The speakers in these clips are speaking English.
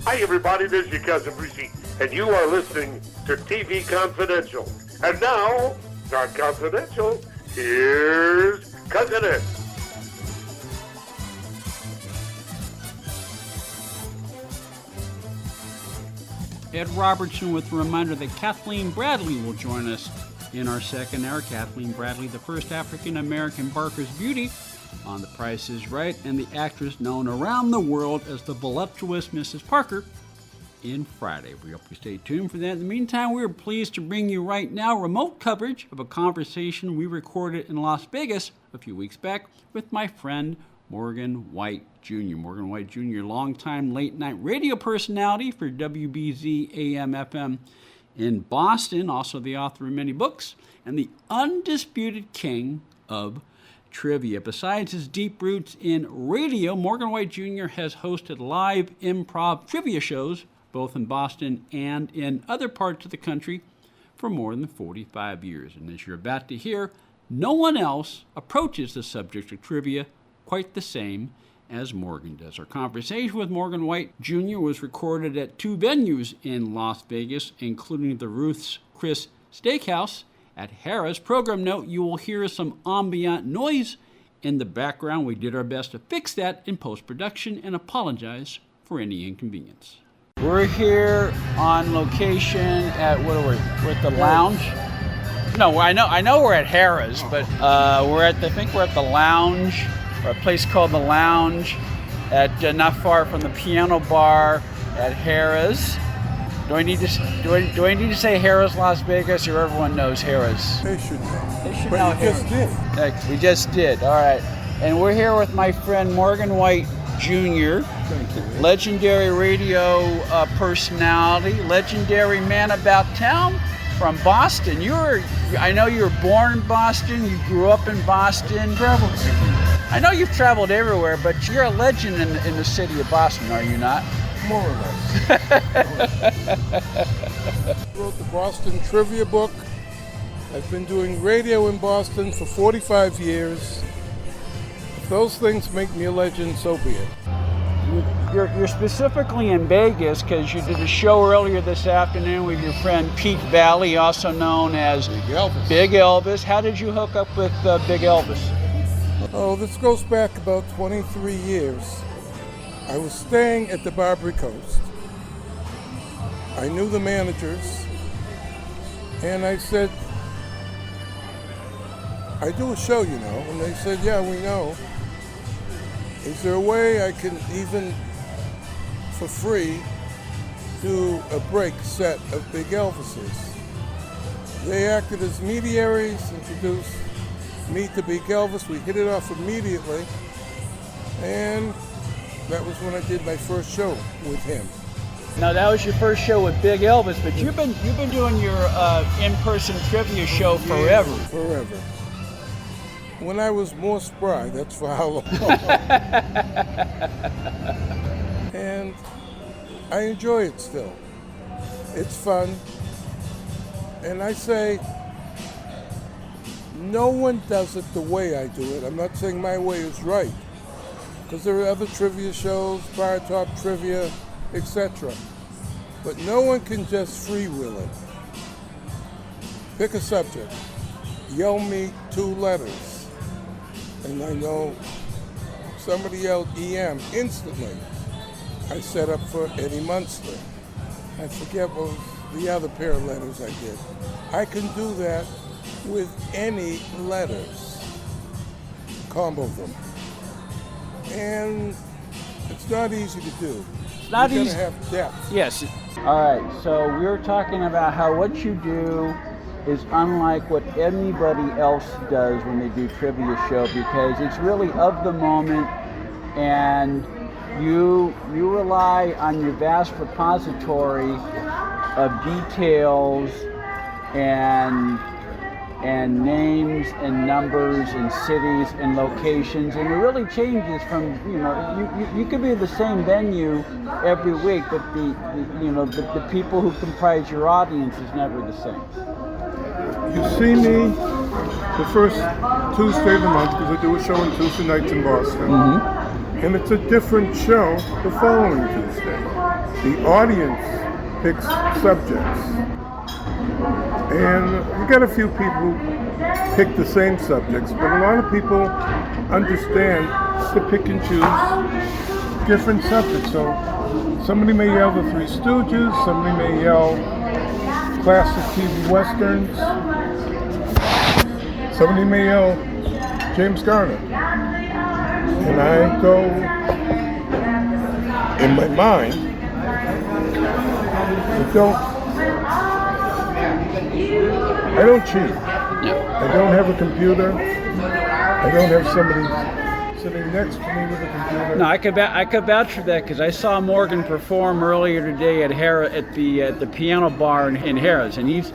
Hi, everybody. This is your cousin Brucey, and you are listening to TV Confidential. And now, not confidential, here's Cousin Ed. Ed Robertson with a reminder that Kathleen Bradley will join us in our second hour. Kathleen Bradley, the first African-American Barker's Beauty on The Price is Right, and the actress known around the world as the voluptuous Mrs. Parker in Friday. We hope you stay tuned for that. In the meantime, we are pleased to bring you right now remote coverage of a conversation we recorded in Las Vegas a few weeks back with my friend Morgan White Jr. Morgan White Jr., longtime late-night radio personality for WBZ AM-FM in Boston, also the author of many books, and the Undisputed King of Trivia. Besides his deep roots in radio, Morgan White Jr. has hosted live improv trivia shows, both in Boston and in other parts of the country, for more than 45 years. And as you're about to hear, no one else approaches the subject of trivia quite the same as Morgan does. Our conversation with Morgan White Jr. was recorded at two venues in Las Vegas, including the Ruth's Chris Steakhouse at Harrah's. Program note, you will hear some ambient noise in the background. We did our best to fix that in post-production and apologize for any inconvenience. We're here on location at, what are we? We're at the lounge. No, I know we're at Harrah's, but I think we're at the lounge, or a place called the Lounge, at not far from the piano bar at Harrah's. Do I need to say Harrah's Las Vegas, or everyone knows Harrah's? They should know. They should but know. You just did. We just did. All right, and we're here with my friend Morgan White Jr. Thank you. Legendary radio personality, legendary man about town from Boston. I know you were born in Boston. You grew up in Boston. Traveled. I know you've traveled everywhere, but you're a legend in the city of Boston, are you not? More or less. Wrote the Boston Trivia book. I've been doing radio in Boston for 45 years. If those things make me a legend, so be it. You're specifically in Vegas because you did a show earlier this afternoon with your friend Pete Valley, also known as Big Elvis. How did you hook up with Big Elvis? Oh, this goes back about 23 years. I was staying at the Barbary Coast. I knew the managers, and I said, I do a show, you know, and they said, yeah, we know. Is there a way I can even, for free, do a break set of Big Elvis's? They acted as mediaries, introduced me to Big Elvis. We hit it off immediately, and that was when I did my first show with him. Now that was your first show with Big Elvis, but you've been doing your in-person trivia show forever. Yeah, forever. When I was more spry, that's for how long. And I enjoy it still. It's fun. And I say, no one does it the way I do it. I'm not saying my way is right, because there are other trivia shows, Bar Top Trivia, etc. But no one can just freewheel it. Pick a subject, yell me 2 letters, and I know somebody yelled EM instantly. I set up for Eddie Munster. I forget what was the other pair of letters I did. I can do that with any letters, combo them. And it's not easy to do. It's not easy. You gotta have depth. Yes. All right, so we were talking about how what you do is unlike what anybody else does when they do trivia show, because it's really of the moment, and you rely on your vast repository of details and names and numbers and cities and locations, and it really changes from, you could be the same venue every week, but the people who comprise your audience is never the same. You see me the first Tuesday of the month, because I do a show on Tuesday nights in Boston. and it's a different show the following Tuesday. The audience picks subjects, and you got a few people who pick the same subjects, but a lot of people understand to pick and choose different subjects. So somebody may yell the Three Stooges, somebody may yell classic TV westerns, somebody may yell James Garner. And I go, in my mind, I don't cheat. I don't have a computer. I don't have somebody sitting next to me with a computer. No, I could vouch for that because I saw Morgan perform earlier today at the piano bar in Harrah's, and he's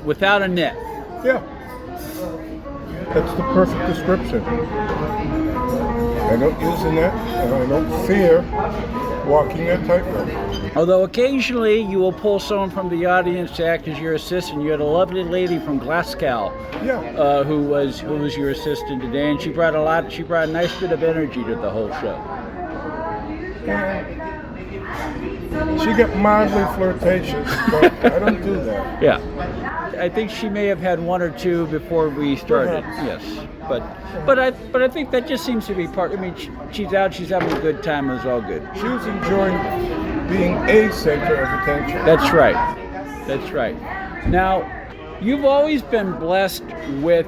without a net. Yeah, that's the perfect description. I don't use a net, and I don't fear walking that tightrope. Although occasionally you will pull someone from the audience to act as your assistant. You had a lovely lady from Glasgow, who was your assistant today, and she brought a nice bit of energy to the whole show. She got mildly flirtatious, but I don't do that. Yeah, I think she may have had one or two before we started. Perhaps. Yes, but I think that just seems to be part. I mean, she's out, she's having a good time. It's all good. She was enjoying being a center of attention. That's right. That's right. Now, you've always been blessed with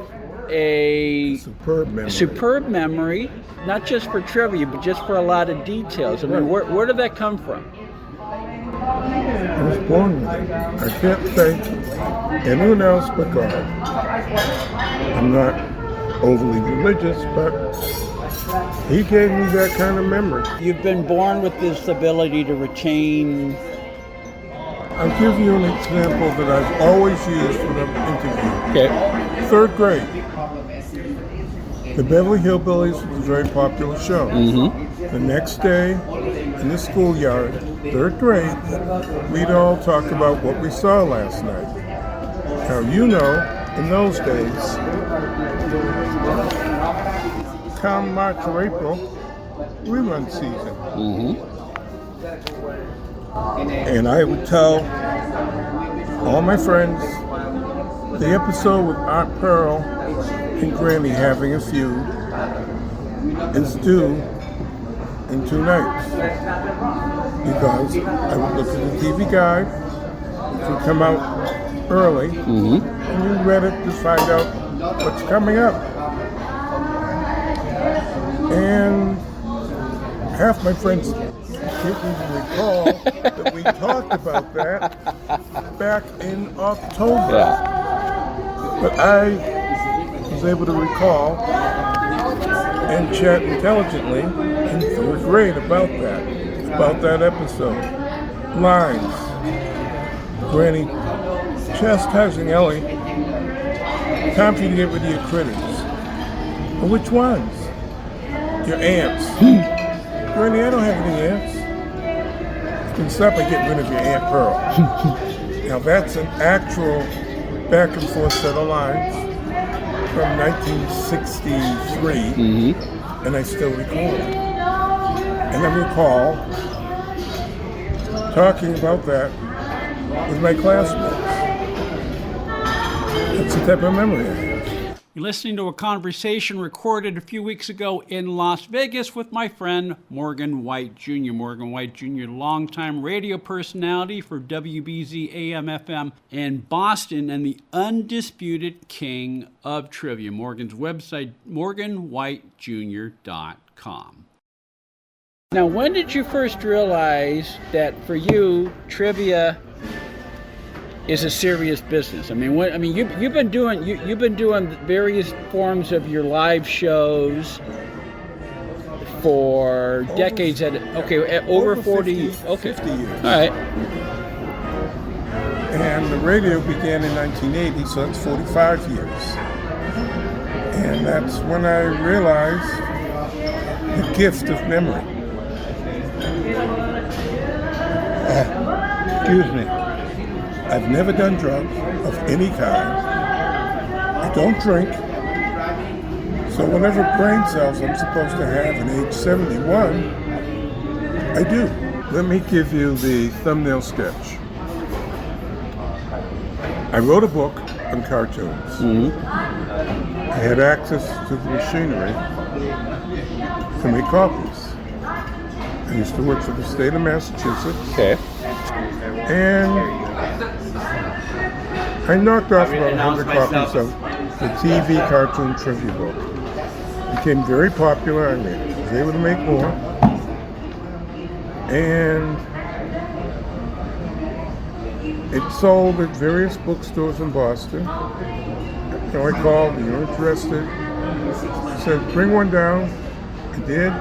a superb memory, not just for trivia, but just for a lot of details. I mean, where did that come from? I was born with it. I can't thank anyone else but God. I'm not overly religious, but He gave me that kind of memory. You've been born with this ability to retain. I'll give you an example that I've always used when I'm interviewing. Okay. 3rd grade. The Beverly Hillbillies was a very popular show. Mm-hmm. The next day, in the schoolyard, 3rd grade, we'd all talk about what we saw last night. Now, you know, in those days, come March or April, rerun season. Mm-hmm. And I would tell all my friends the episode with Aunt Pearl and Granny having a feud is due in 2 nights. Because I would look at the TV guide, which would come out early, Mm-hmm. and you read it to find out what's coming up. And half my friends can't even recall that we talked about that back in October. Yeah. But I was able to recall and chat intelligently in 3rd grade about that episode. Lines. Granny chastising Ellie. Time for you to get rid of your critters. Well, which ones? Your ants. Granny, I don't have any ants. You can stop by getting rid of your Aunt Pearl. Now that's an actual back and forth set of lines from 1963, Mm-hmm. and I still recall it. And I recall talking about that with my classmates. That's the type of memory I have. You're listening to a conversation recorded a few weeks ago in Las Vegas with my friend Morgan White Jr. Morgan White Jr., longtime radio personality for WBZ AM-FM in Boston and the Undisputed King of Trivia. Morgan's website, morganwhitejr.com. Now, when did you first realize that for you, trivia is a serious business? I mean, you've been doing various forms of your live shows for decades. Over 40 years. 50 years. All right. And the radio began in 1980, so that's 45 years. And that's when I realized the gift of memory. Excuse me. I've never done drugs of any kind. I don't drink, so So whatever brain cells I'm supposed to have at age 71, I do. Let me give you the thumbnail sketch. I wrote a book on cartoons. Mm-hmm. I had access to the machinery to make copies. I used to work for the state of Massachusetts. Okay. And I knocked off about 100 copies of the TV cartoon trivia book. It became very popular. I was able to make more. And it sold at various bookstores in Boston. So I called, you're interested? I said, bring one down. I did.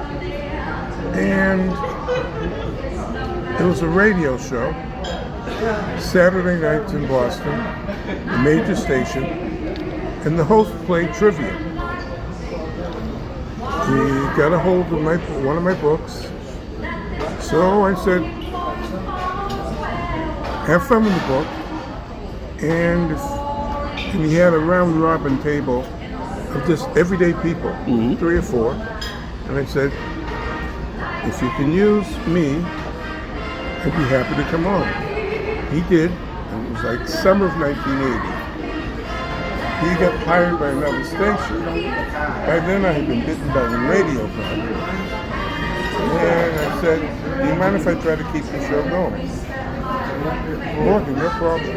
And it was a radio show, Saturday nights in Boston, a major station, and the host played trivia. He got a hold of one of my books. So I said, have fun with the book. And he had a round robin table of just everyday people, 3 or 4. And I said, if you can use me, I'd be happy to come on. He did. And it was like summer of 1980. He got hired by another station. By then I had been bitten by the radio bug. And I said, do you mind if I try to keep the show going? Morgan, no problem.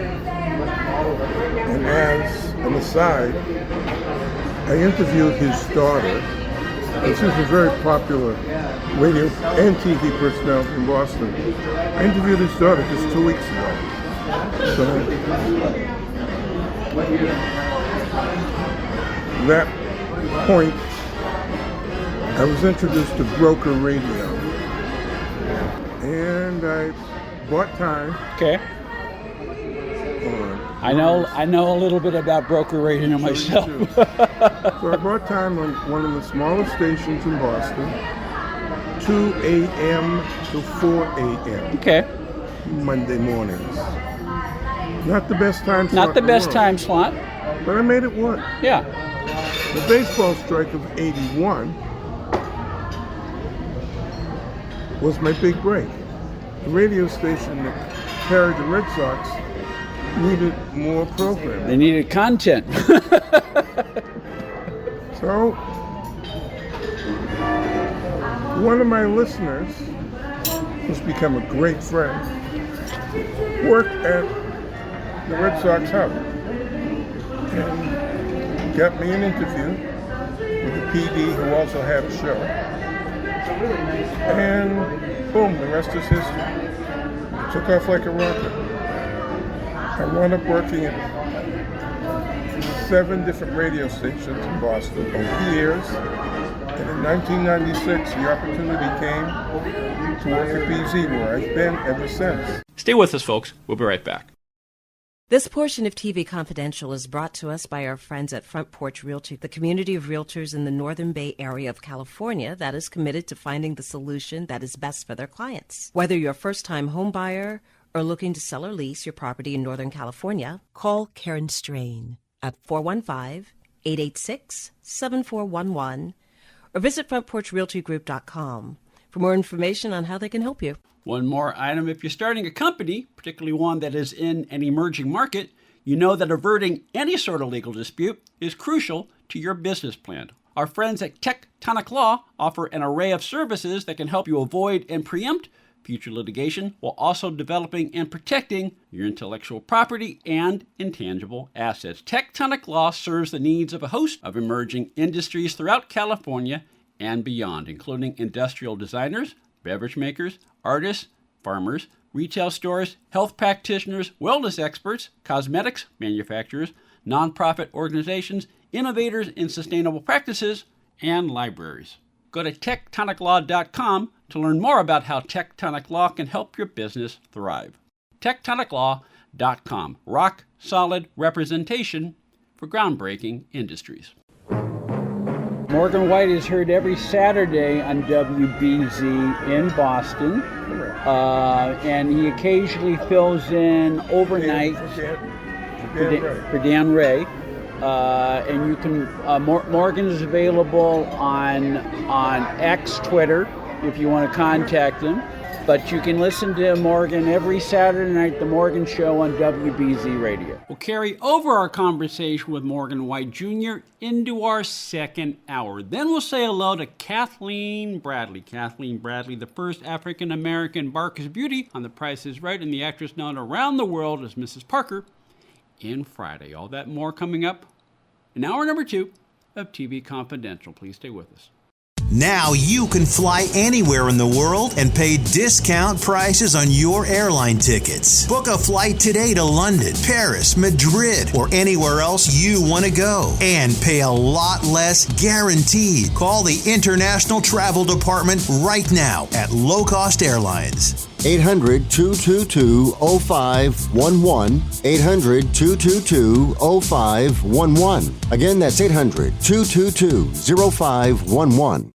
And as an aside, I interviewed his daughter. This is a very popular radio and TV personality in Boston. I interviewed his daughter just 2 weeks ago. So that point, I was introduced to broker radio. And I bought time. Okay. I know a little bit about broker radio myself. So I bought time on one of the smallest stations in Boston, 2 a.m. to 4 a.m. Okay. Monday mornings. Not the best time slot. Not the best time slot. But I made it work. Yeah. The baseball strike of 81 was my big break. The radio station that carried the Red Sox needed more programming. They needed content. So, one of my listeners, who's become a great friend, worked at the Red Sox hub and got me an interview with the PD who also had a show. And boom, the rest is history. It took off like a rocket. I wound up working at 7 different radio stations in Boston over the years. And in 1996, the opportunity came to work at BZ, where I've been ever since. Stay with us, folks. We'll be right back. This portion of TV Confidential is brought to us by our friends at Front Porch Realty, the community of realtors in the Northern Bay area of California that is committed to finding the solution that is best for their clients. Whether you're a first-time home buyer or looking to sell or lease your property in Northern California, call Karen Strain at 415-886-7411 or visit frontporchrealtygroup.com for more information on how they can help you. One more item. If you're starting a company, particularly one that is in an emerging market, you know that averting any sort of legal dispute is crucial to your business plan. Our friends at Tectonic Law offer an array of services that can help you avoid and preempt future litigation while also developing and protecting your intellectual property and intangible assets. Tectonic Law serves the needs of a host of emerging industries throughout California and beyond, including industrial designers, beverage makers, artists, farmers, retail stores, health practitioners, wellness experts, cosmetics manufacturers, nonprofit organizations, innovators in sustainable practices, and libraries. Go to tectoniclaw.com to learn more about how Tectonic Law can help your business thrive. tectoniclaw.com. Rock solid representation for groundbreaking industries. Morgan White is heard every Saturday on WBZ in Boston, and he occasionally fills in overnight for Dan Ray. And you can, Morgan is available on X, Twitter, if you want to contact him. But you can listen to Morgan every Saturday night, The Morgan Show on WBZ Radio. We'll carry over our conversation with Morgan White Jr. into our second hour. Then we'll say hello to Kathleen Bradley. Kathleen Bradley, the first African-American Barker's Beauty on The Price is Right, and the actress known around the world as Mrs. Parker in Friday. All that and more coming up in hour number 2 of TV Confidential. Please stay with us. Now you can fly anywhere in the world and pay discount prices on your airline tickets. Book a flight today to London, Paris, Madrid, or anywhere else you want to go. And pay a lot less guaranteed. Call the International Travel Department right now at Low Cost Airlines. 800-222-0511. 800-222-0511. Again, that's 800-222-0511.